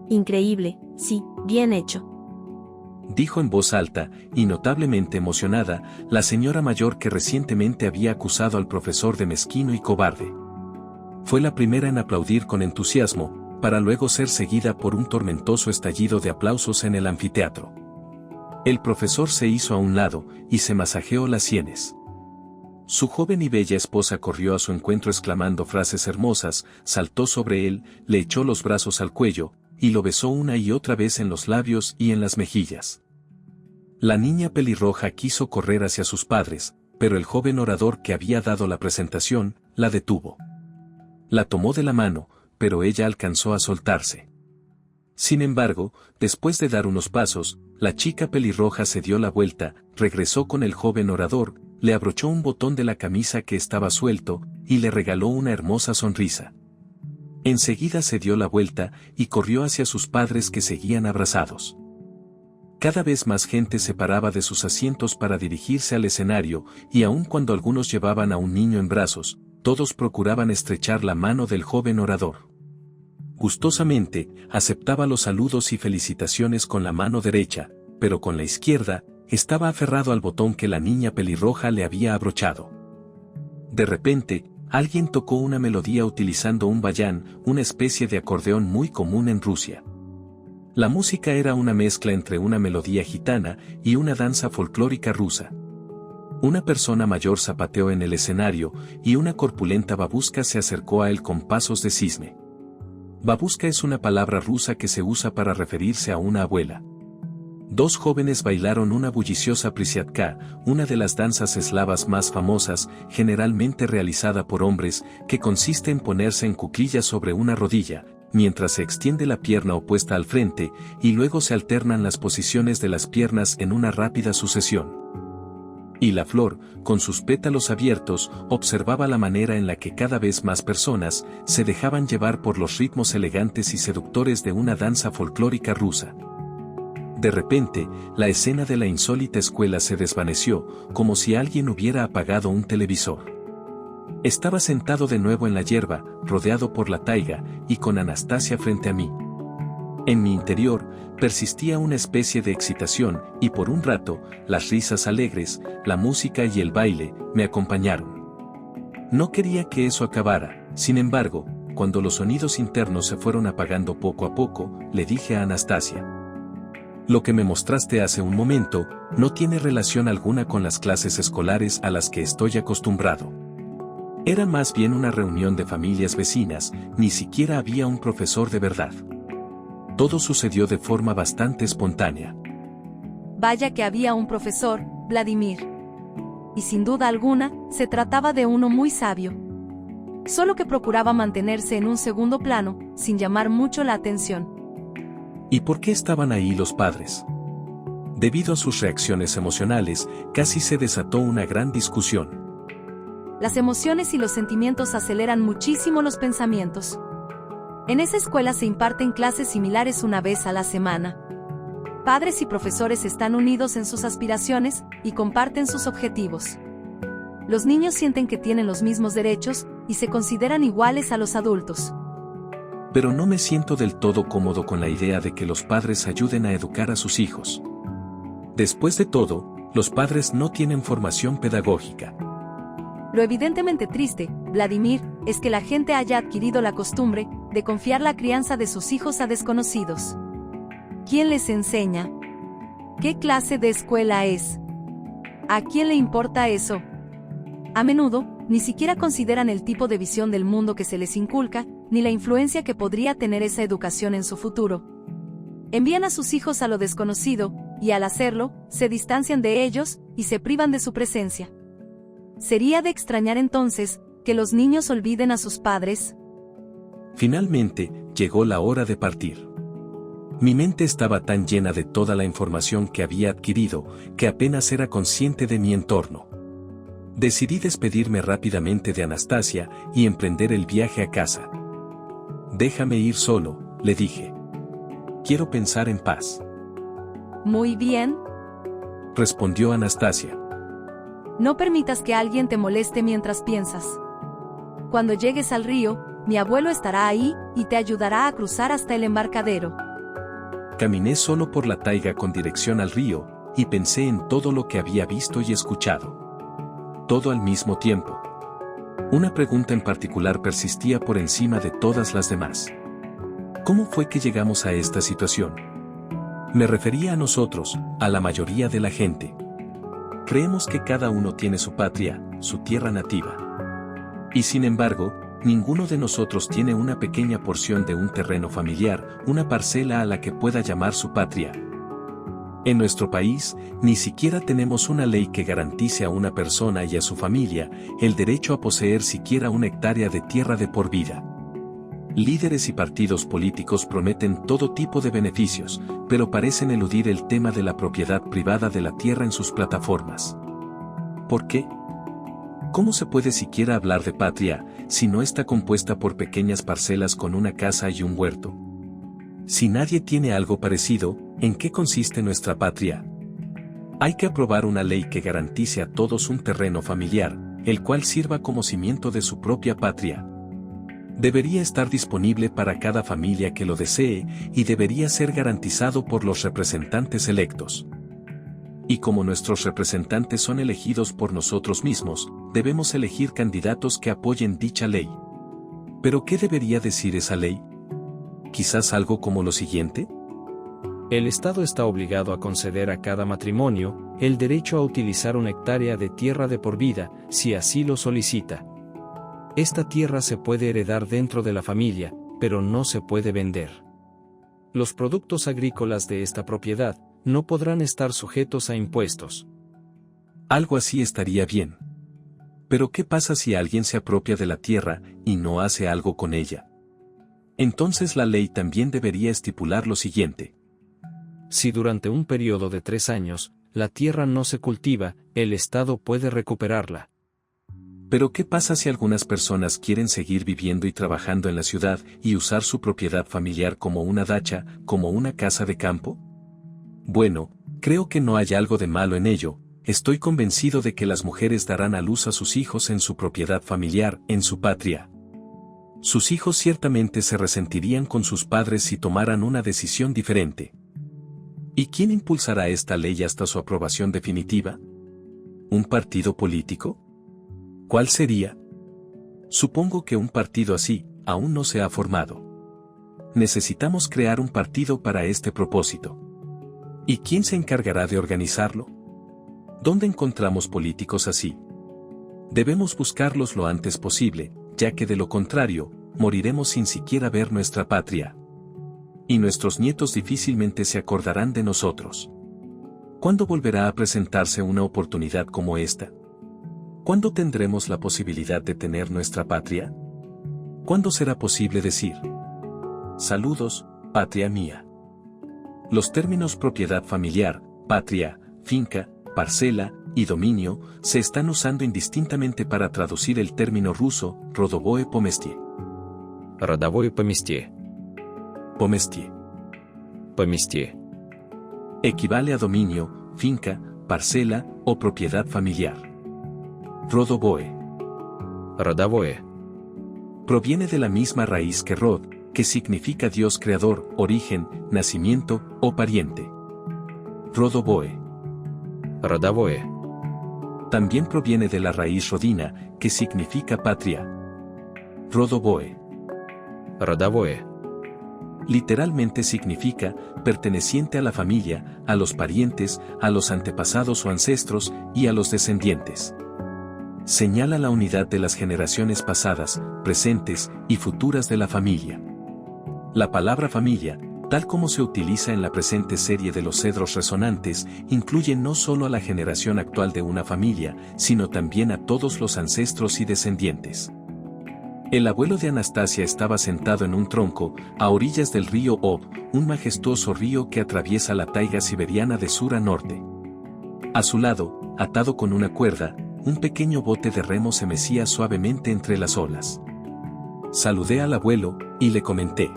Increíble, sí, bien hecho.
Dijo en voz alta, y notablemente emocionada, la señora mayor que recientemente había acusado al profesor de mezquino y cobarde. Fue la primera en aplaudir con entusiasmo, para luego ser seguida por un tormentoso estallido de aplausos en el anfiteatro. El profesor se hizo a un lado, y se masajeó las sienes. Su joven y bella esposa corrió a su encuentro exclamando frases hermosas, saltó sobre él, le echó los brazos al cuello, y lo besó una y otra vez en los labios y en las mejillas. La niña pelirroja quiso correr hacia sus padres, pero el joven orador que había dado la presentación, la detuvo. La tomó de la mano, pero ella alcanzó a soltarse. Sin embargo, después de dar unos pasos, la chica pelirroja se dio la vuelta, regresó con el joven orador, le abrochó un botón de la camisa que estaba suelto, y le regaló una hermosa sonrisa. Enseguida se dio la vuelta, y corrió hacia sus padres que seguían abrazados. Cada vez más gente se paraba de sus asientos para dirigirse al escenario, y aun cuando algunos llevaban a un niño en brazos, todos procuraban estrechar la mano del joven orador. Gustosamente, aceptaba los saludos y felicitaciones con la mano derecha, pero con la izquierda, estaba aferrado al botón que la niña pelirroja le había abrochado. De repente, alguien tocó una melodía utilizando un bayán, una especie de acordeón muy común en Rusia. La música era una mezcla entre una melodía gitana y una danza folclórica rusa. Una persona mayor zapateó en el escenario, y una corpulenta babushka se acercó a él con pasos de cisne. Babushka es una palabra rusa que se usa para referirse a una abuela. 2 jóvenes bailaron una bulliciosa prisiatka, una de las danzas eslavas más famosas, generalmente realizada por hombres, que consiste en ponerse en cuclillas sobre una rodilla, mientras se extiende la pierna opuesta al frente, y luego se alternan las posiciones de las piernas en una rápida sucesión. Y la flor, con sus pétalos abiertos, observaba la manera en la que cada vez más personas se dejaban llevar por los ritmos elegantes y seductores de una danza folclórica rusa. De repente, la escena de la insólita escuela se desvaneció, como si alguien hubiera apagado un televisor. Estaba sentado de nuevo en la hierba, rodeado por la taiga, y con Anastasia frente a mí. En mi interior, persistía una especie de excitación, y por un rato, las risas alegres, la música y el baile, me acompañaron. No quería que eso acabara, sin embargo, cuando los sonidos internos se fueron apagando poco a poco, le dije a Anastasia: lo que me mostraste hace un momento, no tiene relación alguna con las clases escolares a las que estoy acostumbrado. Era más bien una reunión de familias vecinas, ni siquiera había un profesor de verdad. Todo sucedió de forma bastante espontánea.
Vaya que había un profesor, Vladimir. Y sin duda alguna, se trataba de uno muy sabio. Solo que procuraba mantenerse en un segundo plano, sin llamar mucho la atención.
¿Y por qué estaban ahí los padres? Debido a sus reacciones emocionales, casi se desató una gran discusión.
Las emociones y los sentimientos aceleran muchísimo los pensamientos. En esa escuela se imparten clases similares una vez a la semana. Padres y profesores están unidos en sus aspiraciones y comparten sus objetivos. Los niños sienten que tienen los mismos derechos y se consideran iguales a los adultos.
Pero no me siento del todo cómodo con la idea de que los padres ayuden a educar a sus hijos. Después de todo, los padres no tienen formación pedagógica.
Lo evidentemente triste, Vladimir, es que la gente haya adquirido la costumbre de confiar la crianza de sus hijos a desconocidos. ¿Quién les enseña? ¿Qué clase de escuela es? ¿A quién le importa eso? A menudo, ni siquiera consideran el tipo de visión del mundo que se les inculca, ni la influencia que podría tener esa educación en su futuro. Envían a sus hijos a lo desconocido, y al hacerlo, se distancian de ellos y se privan de su presencia. ¿Sería de extrañar entonces que los niños olviden a sus padres?
Finalmente, llegó la hora de partir. Mi mente estaba tan llena de toda la información que había adquirido, que apenas era consciente de mi entorno. Decidí despedirme rápidamente de Anastasia y emprender el viaje a casa. «Déjame ir solo», le dije. «Quiero pensar en paz».
Muy bien.
Respondió Anastasia.
No permitas que alguien te moleste mientras piensas. Cuando llegues al río, mi abuelo estará ahí y te ayudará a cruzar hasta el embarcadero.
Caminé solo por la taiga con dirección al río, y pensé en todo lo que había visto y escuchado. Todo al mismo tiempo. Una pregunta en particular persistía por encima de todas las demás. ¿Cómo fue que llegamos a esta situación? Me refería a nosotros, a la mayoría de la gente. Creemos que cada uno tiene su patria, su tierra nativa. Y sin embargo, ninguno de nosotros tiene una pequeña porción de un terreno familiar, una parcela a la que pueda llamar su patria. En nuestro país, ni siquiera tenemos una ley que garantice a una persona y a su familia el derecho a poseer siquiera una hectárea de tierra de por vida. Líderes y partidos políticos prometen todo tipo de beneficios, pero parecen eludir el tema de la propiedad privada de la tierra en sus plataformas. ¿Por qué? ¿Cómo se puede siquiera hablar de patria si no está compuesta por pequeñas parcelas con una casa y un huerto? Si nadie tiene algo parecido, ¿en qué consiste nuestra patria? Hay que aprobar una ley que garantice a todos un terreno familiar, el cual sirva como cimiento de su propia patria. Debería estar disponible para cada familia que lo desee y debería ser garantizado por los representantes electos. Y como nuestros representantes son elegidos por nosotros mismos, debemos elegir candidatos que apoyen dicha ley. ¿Pero qué debería decir esa ley? ¿Quizás algo como lo siguiente?
El Estado está obligado a conceder a cada matrimonio el derecho a utilizar una hectárea de tierra de por vida, si así lo solicita. Esta tierra se puede heredar dentro de la familia, pero no se puede vender. Los productos agrícolas de esta propiedad no podrán estar sujetos a impuestos.
Algo así estaría bien. Pero ¿qué pasa si alguien se apropia de la tierra y no hace algo con ella? Entonces la ley también debería estipular lo siguiente.
Si durante un periodo de 3 años, la tierra no se cultiva, el Estado puede recuperarla.
Pero ¿qué pasa si algunas personas quieren seguir viviendo y trabajando en la ciudad y usar su propiedad familiar como una dacha, como una casa de campo? Bueno, creo que no hay algo de malo en ello. Estoy convencido de que las mujeres darán a luz a sus hijos en su propiedad familiar, en su patria. Sus hijos ciertamente se resentirían con sus padres si tomaran una decisión diferente. ¿Y quién impulsará esta ley hasta su aprobación definitiva? ¿Un partido político? ¿Cuál sería? Supongo que un partido así aún no se ha formado. Necesitamos crear un partido para este propósito. ¿Y quién se encargará de organizarlo? ¿Dónde encontramos políticos así? Debemos buscarlos lo antes posible, ya que de lo contrario, moriremos sin siquiera ver nuestra patria. Y nuestros nietos difícilmente se acordarán de nosotros. ¿Cuándo volverá a presentarse una oportunidad como esta? ¿Cuándo tendremos la posibilidad de tener nuestra patria? ¿Cuándo será posible decir: saludos, patria mía? Los términos propiedad familiar, patria, finca, parcela y dominio se están usando indistintamente para traducir el término ruso «родовое поместье».
Родовое поместье.
Поместье.
Поместье.
Equivale a dominio, finca, parcela o propiedad familiar. Родовое.
Родовое.
Proviene de la misma raíz que rod, que significa Dios creador, origen, nacimiento o pariente. Родовое.
Родовое.
También proviene de la raíz rodina, que significa patria. Rodoboe.
Родовое.
Literalmente significa perteneciente a la familia, a los parientes, a los antepasados o ancestros, y a los descendientes. Señala la unidad de las generaciones pasadas, presentes y futuras de la familia. La palabra familia, tal como se utiliza en la presente serie de los cedros resonantes, incluye no solo a la generación actual de una familia, sino también a todos los ancestros y descendientes. El abuelo de Anastasia estaba sentado en un tronco, a orillas del río Ob, un majestuoso río que atraviesa la taiga siberiana de sur a norte. A su lado, atado con una cuerda, un pequeño bote de remo se mecía suavemente entre las olas. Saludé al abuelo, y le comenté.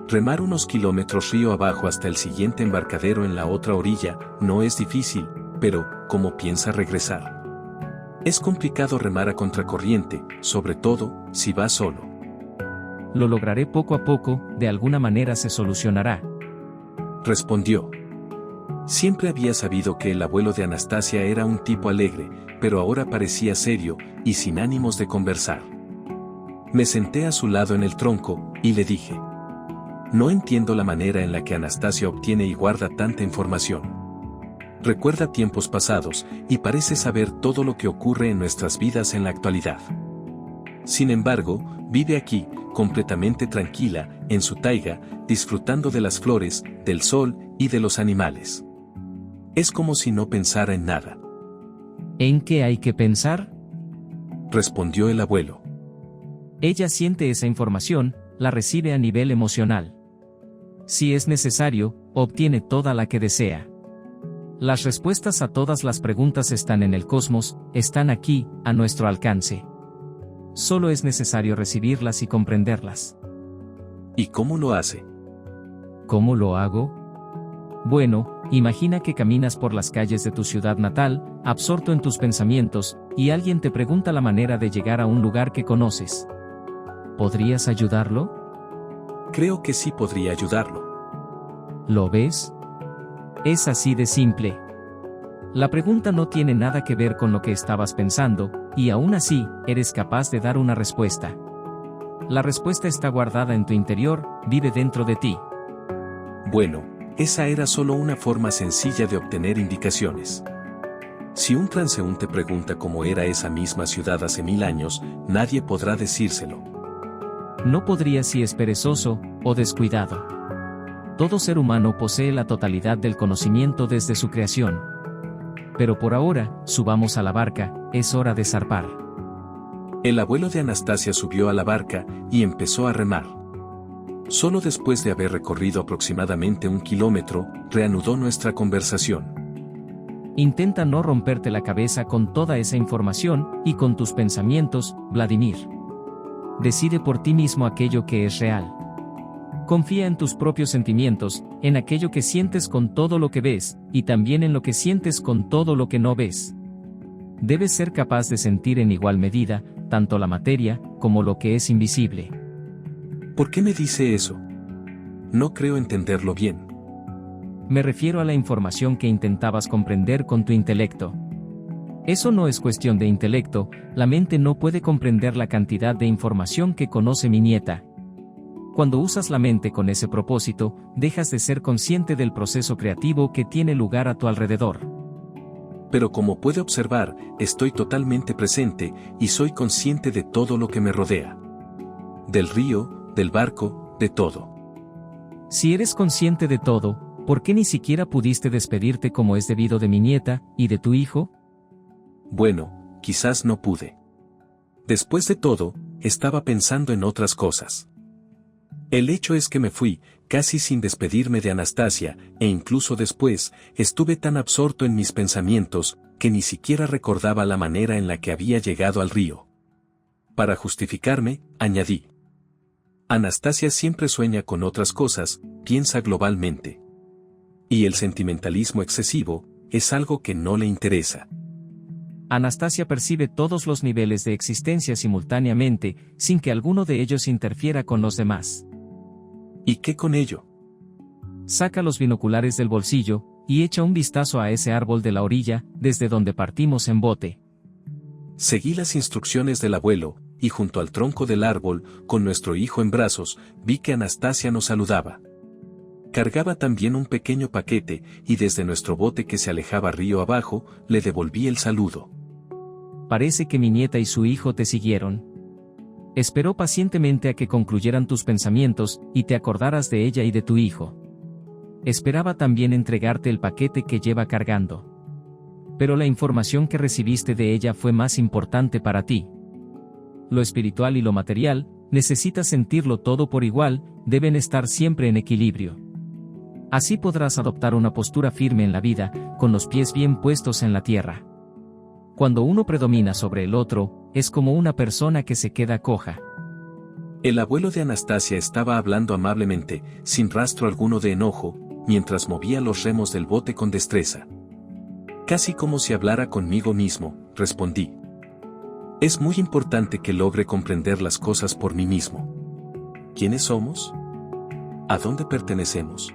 Remar unos kilómetros río abajo hasta el siguiente embarcadero en la otra orilla, no es difícil, pero, ¿cómo piensa regresar? Es complicado remar a contracorriente, sobre todo, si vas solo.
Lo lograré poco a poco, de alguna manera se solucionará.
Respondió. Siempre había sabido que el abuelo de Anastasia era un tipo alegre, pero ahora parecía serio, y sin ánimos de conversar. Me senté a su lado en el tronco, y le dije. No entiendo la manera en la que Anastasia obtiene y guarda tanta información. Recuerda tiempos pasados, y parece saber todo lo que ocurre en nuestras vidas en la actualidad. Sin embargo, vive aquí, completamente tranquila, en su taiga, disfrutando de las flores, del sol y de los animales. Es como si no pensara en nada.
¿En qué hay que pensar?
Respondió el abuelo.
Ella siente esa información, la recibe a nivel emocional. Si es necesario, obtiene toda la que desea. Las respuestas a todas las preguntas están en el cosmos, están aquí, a nuestro alcance. Solo es necesario recibirlas y comprenderlas.
¿Y cómo lo hace?
¿Cómo lo hago? Bueno, imagina que caminas por las calles de tu ciudad natal, absorto en tus pensamientos, y alguien te pregunta la manera de llegar a un lugar que conoces. ¿Podrías ayudarlo?
Creo que sí podría ayudarlo.
¿Lo ves? Es así de simple. La pregunta no tiene nada que ver con lo que estabas pensando, y aún así, eres capaz de dar una respuesta. La respuesta está guardada en tu interior, vive dentro de ti.
Bueno, esa era solo una forma sencilla de obtener indicaciones. Si un transeúnte pregunta cómo era esa misma ciudad hace 1000 años, nadie podrá decírselo.
No podría si es perezoso o descuidado. Todo ser humano posee la totalidad del conocimiento desde su creación. Pero por ahora, subamos a la barca, es hora de zarpar.
El abuelo de Anastasia subió a la barca y empezó a remar. Solo después de haber recorrido aproximadamente 1 kilómetro, reanudó nuestra conversación.
Intenta no romperte la cabeza con toda esa información y con tus pensamientos, Vladimir. Decide por ti mismo aquello que es real. Confía en tus propios sentimientos, en aquello que sientes con todo lo que ves, y también en lo que sientes con todo lo que no ves. Debes ser capaz de sentir en igual medida, tanto la materia, como lo que es invisible.
¿Por qué me dice eso? No creo entenderlo bien.
Me refiero a la información que intentabas comprender con tu intelecto. Eso no es cuestión de intelecto, la mente no puede comprender la cantidad de información que conoce mi nieta. Cuando usas la mente con ese propósito, dejas de ser consciente del proceso creativo que tiene lugar a tu alrededor.
Pero como puede observar, estoy totalmente presente y soy consciente de todo lo que me rodea. Del río, del barco, de todo.
Si eres consciente de todo, ¿por qué ni siquiera pudiste despedirte como es debido de mi nieta y de tu hijo?
Bueno, quizás no pude. Después de todo, estaba pensando en otras cosas. El hecho es que me fui, casi sin despedirme de Anastasia, e incluso después, estuve tan absorto en mis pensamientos, que ni siquiera recordaba la manera en la que había llegado al río. Para justificarme, añadí. Anastasia siempre sueña con otras cosas, piensa globalmente. Y el sentimentalismo excesivo, es algo que no le interesa.
Anastasia percibe todos los niveles de existencia simultáneamente, sin que alguno de ellos interfiera con los demás.
¿Y qué con ello?
Saca los binoculares del bolsillo, y echa un vistazo a ese árbol de la orilla, desde donde partimos en bote.
Seguí las instrucciones del abuelo, y junto al tronco del árbol, con nuestro hijo en brazos, vi que Anastasia nos saludaba. Cargaba también un pequeño paquete, y desde nuestro bote que se alejaba río abajo, le devolví el saludo.
Parece que mi nieta y su hijo te siguieron. Esperó pacientemente a que concluyeran tus pensamientos, y te acordaras de ella y de tu hijo. Esperaba también entregarte el paquete que lleva cargando. Pero la información que recibiste de ella fue más importante para ti. Lo espiritual y lo material, necesitas sentirlo todo por igual, deben estar siempre en equilibrio. Así podrás adoptar una postura firme en la vida, con los pies bien puestos en la tierra. Cuando uno predomina sobre el otro, es como una persona que se queda coja.
El abuelo de Anastasia estaba hablando amablemente, sin rastro alguno de enojo, mientras movía los remos del bote con destreza. Casi como si hablara conmigo mismo, respondí. Es muy importante que logre comprender las cosas por mí mismo. ¿Quiénes somos? ¿A dónde pertenecemos?